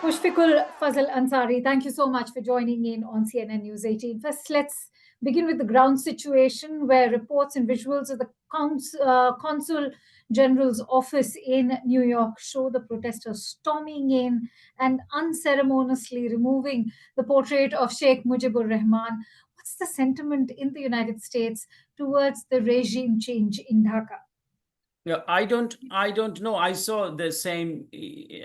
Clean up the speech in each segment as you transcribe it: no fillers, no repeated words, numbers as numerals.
Mushfiqul Fazal Ansari, thank you so much for joining in on CNN News 18. First, let's begin with the ground situation where reports and visuals of the Consul General's office in New York show the protesters storming in and unceremoniously removing the portrait of Sheikh Mujibur Rahman. What's the sentiment in the United States towards the regime change in Dhaka? Yeah, I don't know. I saw the same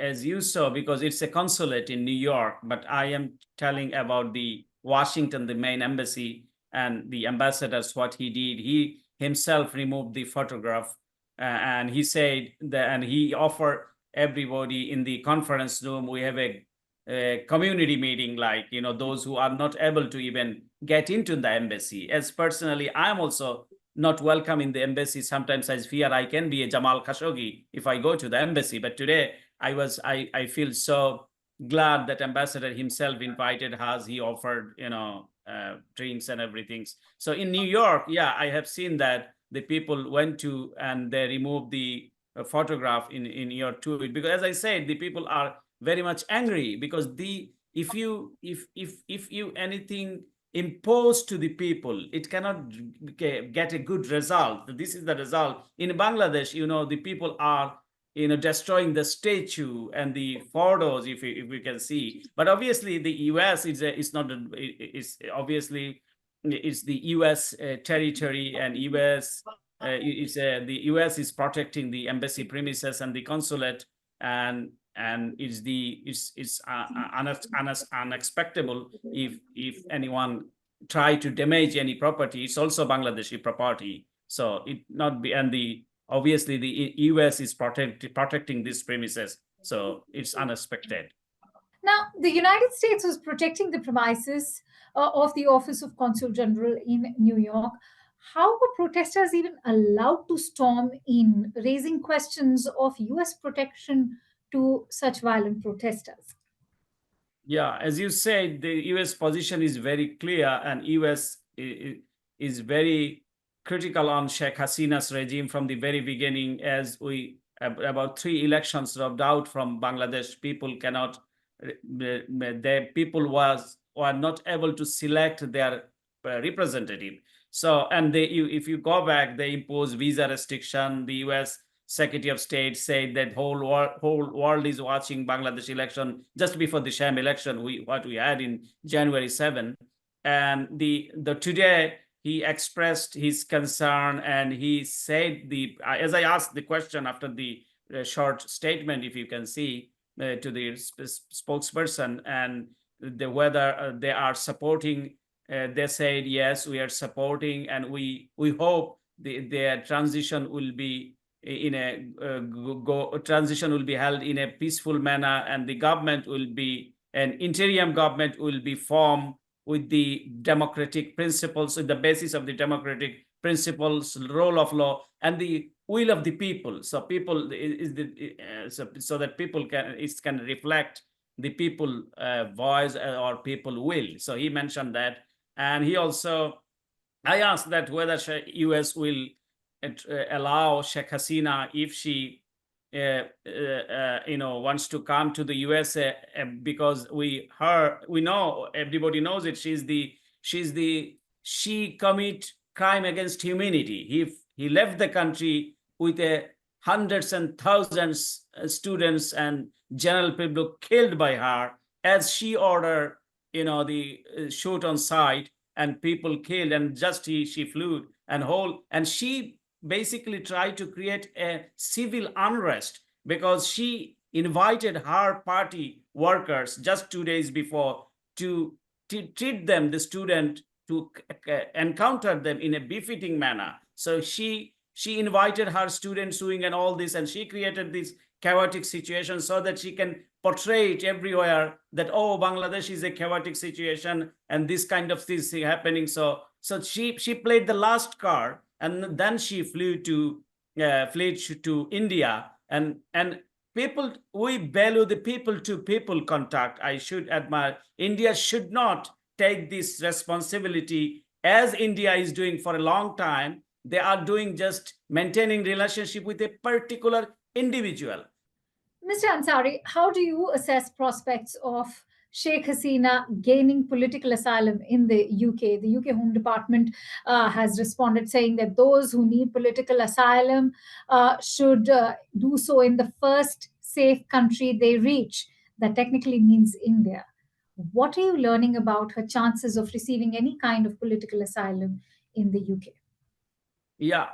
as you saw because it's a consulate in New York, but I am telling about the Washington, the main embassy, and the ambassadors, what he did. He himself removed the photograph, and he said that, and he offered everybody in the conference room, we have a community meeting, like, those who are not able to even get into the embassy. As personally, I'm also not welcome in the embassy. Sometimes I fear I can be a Jamal Khashoggi if I go to the embassy. But today I feel so glad that ambassador himself invited us. He offered, drinks and everything. So in New York, yeah, I have seen that the people went to and they removed the photograph in your tweet, because as I said, the people are very much angry because if you anything imposed to the people, it cannot get a good result. This is the result in Bangladesh. The people are destroying the statue and the photos, if we can see. But obviously the US is not is obviously it's the US territory, and US the US is protecting the embassy premises and the consulate, and it's unexpectable if anyone try to damage any property. It's also Bangladeshi property, so it not be, and the obviously the US is protecting these premises, so it's unexpected. Now, the United States was protecting the premises of the Office of Consul General in New York. How were protesters even allowed to storm in, raising questions of US protection to such violent protesters? Yeah, as you said, the US position is very clear, and US is very critical on Sheikh Hasina's regime from the very beginning. As we about 3 elections dropped out from Bangladesh, people cannot, the people were not able to select their representative. So, and if you go back, they impose visa restriction. The US Secretary of State said that whole world is watching Bangladesh election just before the sham election what we had in January 7. And the today he expressed his concern, and he said as I asked the question after the short statement, if you can see, to the spokesperson, and whether they are supporting, they said yes, we are supporting, and we hope their transition will be transition will be held in a peaceful manner, and the government will be an interim government will be formed with the democratic principles, with the basis of the democratic principles, rule of law, and the will of the people. So people so that people can reflect the people voice or people will. So he mentioned that, and he also, I asked that whether US will allow Sheikh Hasina, if she wants to come to the USA, because we know, everybody knows it, she commit crime against humanity. He left the country with hundreds and thousands students and general people killed by her, as she ordered the shoot on sight, and people killed, and just she flew and she basically tried to create a civil unrest, because she invited her party workers just 2 days before to treat them, the student, to encounter them in a befitting manner. So she invited her students doing and all this, and she created this chaotic situation so that she can portray it everywhere that, oh, Bangladesh is a chaotic situation and this kind of things happening. So she played the last card, and then she flew to India, and people, we value the people to people contact. I should admire, India should not take this responsibility, as India is doing for a long time. They are doing just maintaining relationship with a particular individual. Mr. Ansari, how do you assess prospects of Sheikh Hasina gaining political asylum in the UK? The UK Home Department has responded saying that those who need political asylum should do so in the first safe country they reach. That technically means India. What are you learning about her chances of receiving any kind of political asylum in the UK? Yeah,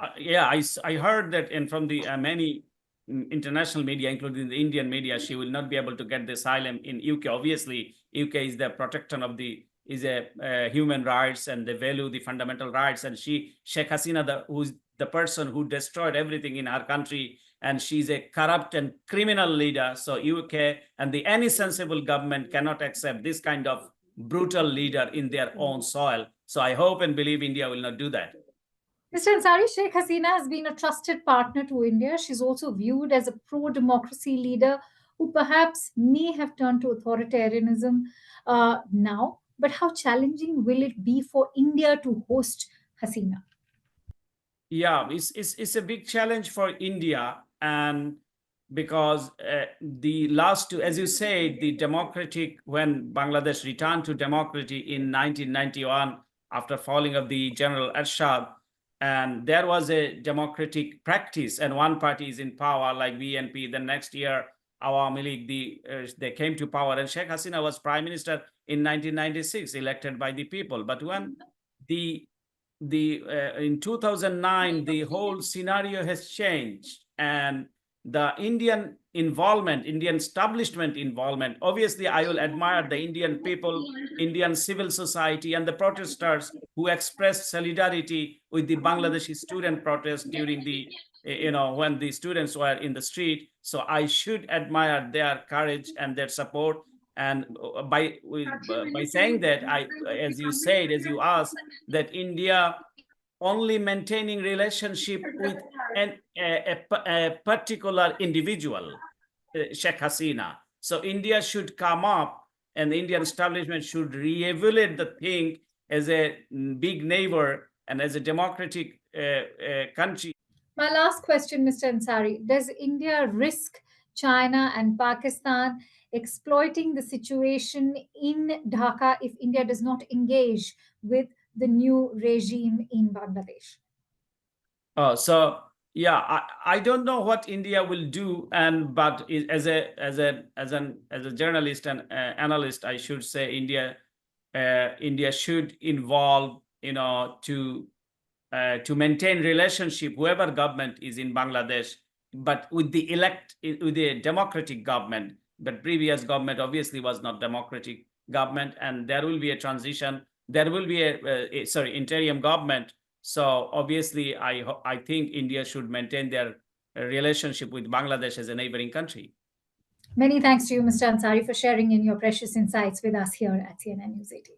I heard that, and from the many international media, including the Indian media, she will not be able to get the asylum in UK. Obviously, UK is the protector of the human rights, and they value the fundamental rights. And Sheikh Hasina, who's the person who destroyed everything in our country, and she's a corrupt and criminal leader. So UK and any sensible government cannot accept this kind of brutal leader in their own soil. So I hope and believe India will not do that. Mr. Ansari, Sheikh Hasina has been a trusted partner to India. She's also viewed as a pro-democracy leader who perhaps may have turned to authoritarianism now. But how challenging will it be for India to host Hasina? Yeah, it's a big challenge for India, and because the last two, as you say, the democratic, when Bangladesh returned to democracy in 1991 after falling of the General Ershad, and there was a democratic practice, and one party is in power like BNP. The next year, Awami League, they came to power, and Sheikh Hasina was prime minister in 1996, elected by the people. But when the in 2009 the whole scenario has changed, and the Indian establishment involvement, obviously I will admire the Indian people, Indian civil society, and the protesters who expressed solidarity with the Bangladeshi student protest during the when the students were in the street. So I should admire their courage and their support. And by saying that, as you asked, that India only maintaining relationship with a particular individual, Sheikh Hasina. So India should come up, and the Indian establishment should re-evaluate the thing as a big neighbor and as a democratic country. My last question, Mr. Ansari, does India risk China and Pakistan exploiting the situation in Dhaka if India does not engage with the new regime in Bangladesh? So yeah, I don't know what India will do, but as a journalist and analyst, I should say India should involve, to maintain relationship, whoever government is in Bangladesh, but with the democratic government. But previous government obviously was not democratic government, and there will be a transition. There will be interim government. So obviously, I think India should maintain their relationship with Bangladesh as a neighboring country. Many thanks to you, Mr. Ansari, for sharing in your precious insights with us here at CNN News 18.